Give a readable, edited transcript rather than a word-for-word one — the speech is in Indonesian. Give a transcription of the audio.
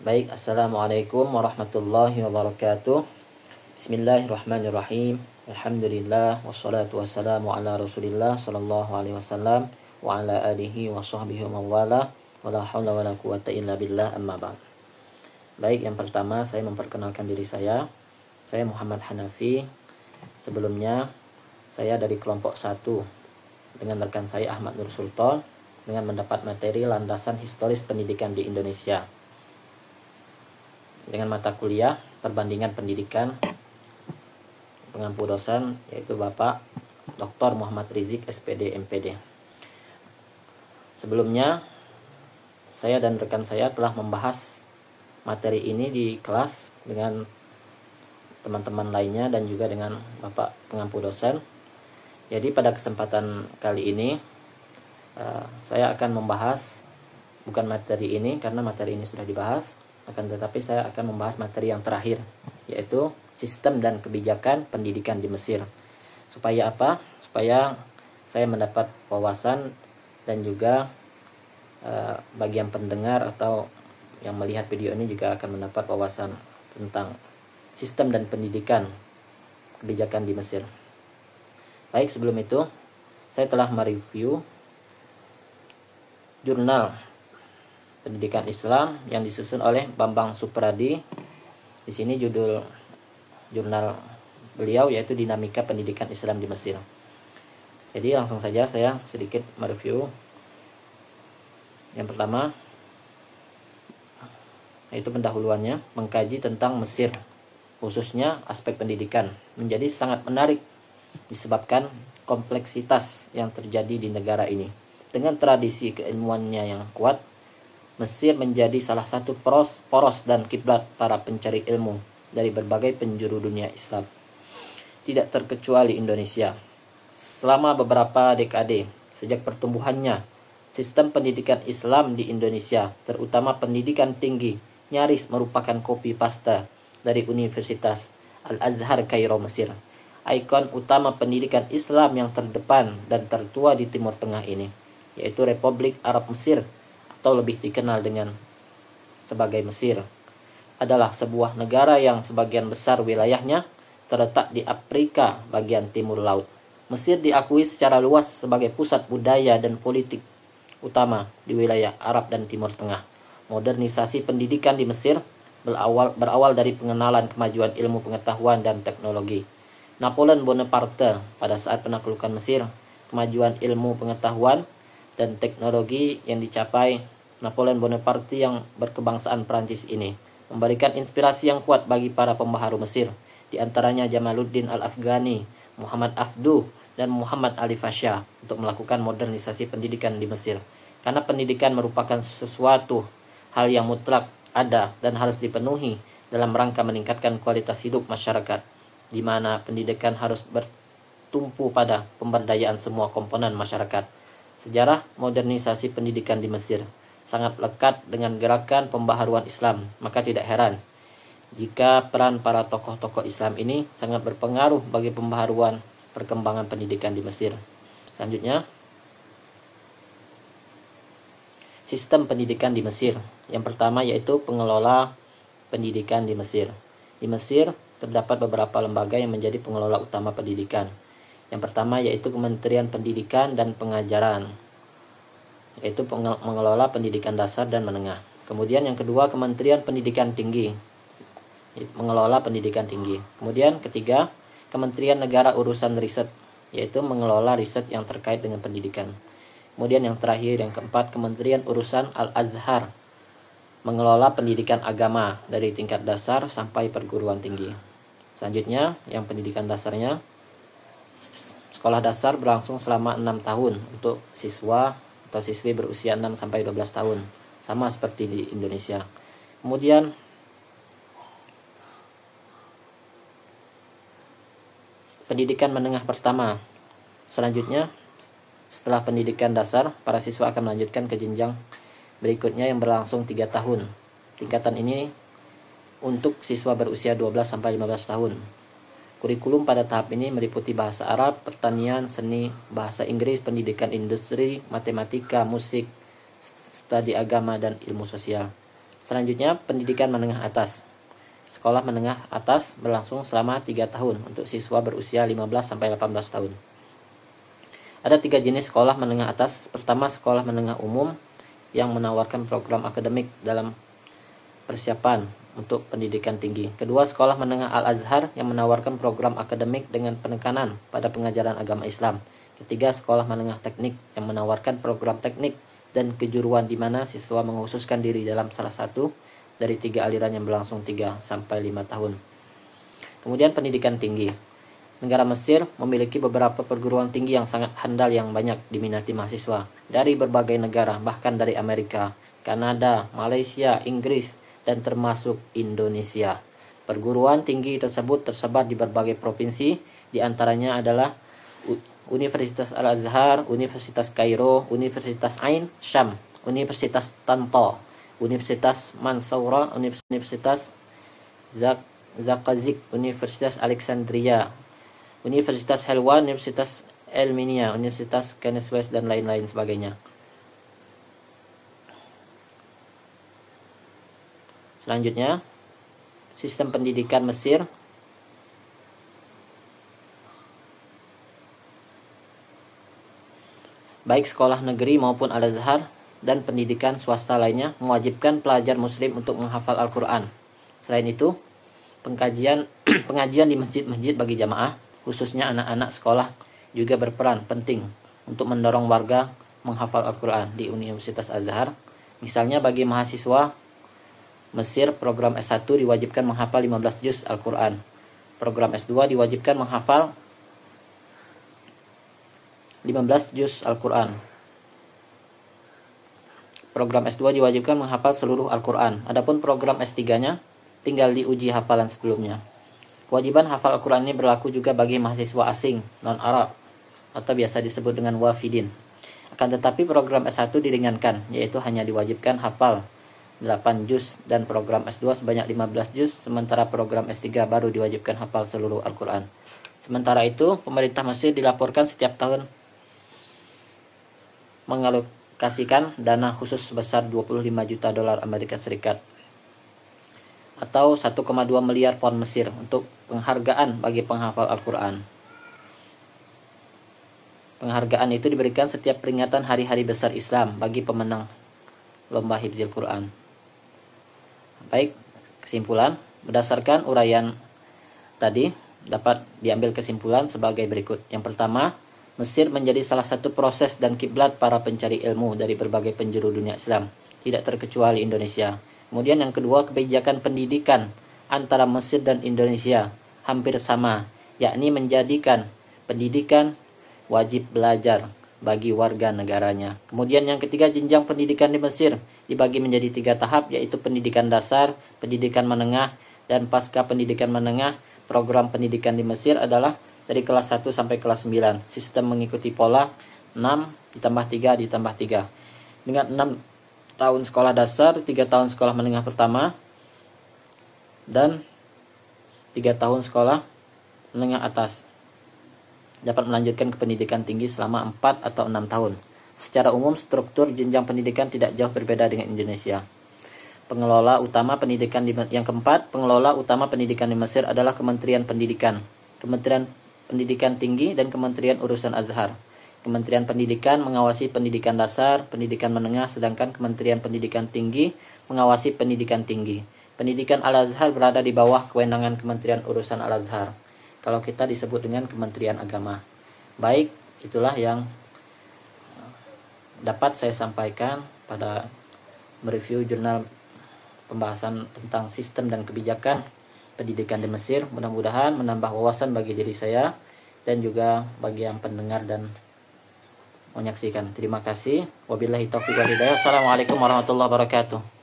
Baik, assalamualaikum warahmatullahi wabarakatuh. Bismillahirrahmanirrahim. Alhamdulillah wassalatu wassalamu ala Rasulillah sallallahu alaihi wasallam wa ala alihi wa sahbihi wa mawala wa la haula wa la quwata illa billah, amma ba'd. Baik, yang pertama saya memperkenalkan diri saya. Saya Muhammad Hanafi. Sebelumnya saya dari kelompok 1 dengan rekan saya Ahmad Nur Sultan dengan mendapat materi landasan historis pendidikan di Indonesia dengan mata kuliah perbandingan pendidikan. Pengampu dosen yaitu Bapak Dr. Muhammad Rizik SPD MPD. Sebelumnya saya dan rekan saya telah membahas materi ini di kelas dengan teman-teman lainnya dan juga dengan Bapak pengampu dosen. Jadi pada kesempatan kali ini saya akan membahas bukan materi ini karena materi ini sudah dibahas, akan tetapi saya akan membahas materi yang terakhir, yaitu sistem dan kebijakan pendidikan di Mesir. Supaya apa? Supaya saya mendapat wawasan dan juga bagian pendengar atau yang melihat video ini juga akan mendapat wawasan tentang sistem dan pendidikan kebijakan di Mesir. Baik, sebelum itu saya telah mereview jurnal pendidikan Islam yang disusun oleh Bambang Supradi. Di sini judul jurnal beliau yaitu Dinamika Pendidikan Islam di Mesir. Jadi langsung saja saya sedikit mereview. Yang pertama yaitu pendahuluannya, mengkaji tentang Mesir, khususnya aspek pendidikan, menjadi sangat menarik disebabkan kompleksitas yang terjadi di negara ini. Dengan tradisi keilmuannya yang kuat, Mesir menjadi salah satu poros dan kiblat para pencari ilmu dari berbagai penjuru dunia Islam, tidak terkecuali Indonesia. Selama beberapa dekade sejak pertumbuhannya, sistem pendidikan Islam di Indonesia, terutama pendidikan tinggi, nyaris merupakan copy paste dari Universitas Al-Azhar Kairo, Mesir, ikon utama pendidikan Islam yang terdepan dan tertua di Timur Tengah ini, yaitu Republik Arab Mesir atau lebih dikenal dengan sebagai Mesir, adalah sebuah negara yang sebagian besar wilayahnya terletak di Afrika bagian timur laut. Mesir diakui secara luas sebagai pusat budaya dan politik utama di wilayah Arab dan Timur Tengah. Modernisasi pendidikan di Mesir berawal dari pengenalan kemajuan ilmu pengetahuan dan teknologi. Napoleon Bonaparte pada saat penaklukan Mesir, kemajuan ilmu pengetahuan dan teknologi yang dicapai Napoleon Bonaparte yang berkebangsaan Prancis ini memberikan inspirasi yang kuat bagi para pembaharu Mesir, di antaranya Jamaluddin Al-Afghani, Muhammad Afdu, dan Muhammad Ali Fasha untuk melakukan modernisasi pendidikan di Mesir. Karena pendidikan merupakan sesuatu hal yang mutlak ada dan harus dipenuhi dalam rangka meningkatkan kualitas hidup masyarakat, di mana pendidikan harus bertumpu pada pemberdayaan semua komponen masyarakat. Sejarah modernisasi pendidikan di Mesir sangat lekat dengan gerakan pembaharuan Islam, maka tidak heran jika peran para tokoh-tokoh Islam ini sangat berpengaruh bagi pembaharuan perkembangan pendidikan di Mesir. Selanjutnya, sistem pendidikan di Mesir. Yang pertama yaitu pengelola pendidikan di Mesir. Di Mesir terdapat beberapa lembaga yang menjadi pengelola utama pendidikan. Yang pertama yaitu Kementerian Pendidikan dan Pengajaran, yaitu mengelola pendidikan dasar dan menengah. Kemudian yang kedua Kementerian Pendidikan Tinggi, mengelola pendidikan tinggi. Kemudian ketiga Kementerian Negara Urusan Riset, yaitu mengelola riset yang terkait dengan pendidikan. Kemudian yang terakhir yang keempat Kementerian Urusan Al-Azhar, mengelola pendidikan agama dari tingkat dasar sampai perguruan tinggi. Selanjutnya yang pendidikan dasarnya, sekolah dasar berlangsung selama 6 tahun untuk siswa atau siswi berusia 6 sampai 12 tahun, sama seperti di Indonesia. Kemudian pendidikan menengah pertama. Selanjutnya, setelah pendidikan dasar, para siswa akan melanjutkan ke jenjang berikutnya yang berlangsung 3 tahun. Tingkatan ini untuk siswa berusia 12 sampai 15 tahun. Kurikulum pada tahap ini meliputi bahasa Arab, pertanian, seni, bahasa Inggris, pendidikan industri, matematika, musik, studi agama, dan ilmu sosial. Selanjutnya, pendidikan menengah atas. Sekolah menengah atas berlangsung selama 3 tahun untuk siswa berusia 15-18 tahun. Ada 3 jenis sekolah menengah atas. Pertama, sekolah menengah umum yang menawarkan program akademik dalam persiapan untuk pendidikan tinggi. Kedua, sekolah menengah Al-Azhar yang menawarkan program akademik dengan penekanan pada pengajaran agama Islam. Ketiga, sekolah menengah teknik yang menawarkan program teknik dan kejuruan di mana siswa mengkhususkan diri dalam salah satu dari 3 aliran yang berlangsung 3-5 tahun. Kemudian pendidikan tinggi. Negara Mesir memiliki beberapa perguruan tinggi yang sangat handal yang banyak diminati mahasiswa dari berbagai negara, bahkan dari Amerika, Kanada, Malaysia, Inggris, dan termasuk Indonesia. Perguruan tinggi tersebut tersebar di berbagai provinsi, di antaranya adalah Universitas Al-Azhar, Universitas Kairo, Universitas Ain Syam, Universitas Tanto, Universitas Mansoura, Universitas Zakazik, Universitas Alexandria, Universitas Helwan, Universitas Elminia, Universitas Kenneth West, dan lain-lain sebagainya. Selanjutnya, sistem pendidikan Mesir. Baik sekolah negeri maupun Al-Azhar dan pendidikan swasta lainnya mewajibkan pelajar muslim untuk menghafal Al-Quran. Selain itu, pengajian di masjid-masjid bagi jamaah, khususnya anak-anak sekolah, juga berperan penting untuk mendorong warga menghafal Al-Quran di Universitas Azhar. Misalnya bagi mahasiswa Mesir, program S1 diwajibkan menghafal 15 juz Al-Quran. Program S2 diwajibkan menghafal 15 juz Al-Quran. Program S2 diwajibkan menghafal seluruh Al-Quran. Adapun program S3-nya tinggal diuji hafalan sebelumnya. Kewajiban hafal Al-Quran ini berlaku juga bagi mahasiswa asing non-Arab atau biasa disebut dengan wafidin. Akan tetapi program S1 diringankan, yaitu hanya diwajibkan hafal 8 juz dan program S2 sebanyak 15 juz, sementara program S3 baru diwajibkan hafal seluruh Al-Quran. Sementara itu, pemerintah Mesir dilaporkan setiap tahun mengalokasikan dana khusus sebesar 25 juta dolar Amerika Serikat atau 1,2 miliar pound Mesir untuk penghargaan bagi penghafal Al-Quran. Penghargaan itu diberikan setiap peringatan hari-hari besar Islam bagi pemenang lomba hifzil Quran. Baik, kesimpulan. Berdasarkan uraian tadi, dapat diambil kesimpulan sebagai berikut. Yang pertama, Mesir menjadi salah satu proses dan kiblat para pencari ilmu dari berbagai penjuru dunia Islam, tidak terkecuali Indonesia. Kemudian yang kedua, kebijakan pendidikan antara Mesir dan Indonesia hampir sama, yakni menjadikan pendidikan wajib belajar bagi warga negaranya. Kemudian yang ketiga, jenjang pendidikan di Mesir dibagi menjadi 3 tahap, yaitu pendidikan dasar, pendidikan menengah, dan pasca pendidikan menengah. Program pendidikan di Mesir adalah dari kelas 1 sampai kelas 9. Sistem mengikuti pola 6 ditambah 3 ditambah 3. Dengan 6 tahun sekolah dasar, 3 tahun sekolah menengah pertama, dan 3 tahun sekolah menengah atas. Dapat melanjutkan ke pendidikan tinggi selama 4 atau 6 tahun. Secara umum, struktur jenjang pendidikan tidak jauh berbeda dengan Indonesia. Pengelola utama pendidikan yang keempat, pengelola utama pendidikan di Mesir adalah Kementerian Pendidikan, Kementerian Pendidikan Tinggi, dan Kementerian Urusan Azhar. Kementerian Pendidikan mengawasi pendidikan dasar, pendidikan menengah, sedangkan Kementerian Pendidikan Tinggi mengawasi pendidikan tinggi. Pendidikan Al-Azhar berada di bawah kewenangan Kementerian Urusan Al-Azhar. Kalau kita disebut dengan Kementerian Agama. Baik, itulah yang dapat saya sampaikan pada mereview jurnal pembahasan tentang sistem dan kebijakan pendidikan di Mesir. Mudah-mudahan menambah wawasan bagi diri saya dan juga bagi yang pendengar dan menyaksikan. Terima kasih. Wabillahi taufiq wal hidayah. Assalamualaikum warahmatullahi wabarakatuh.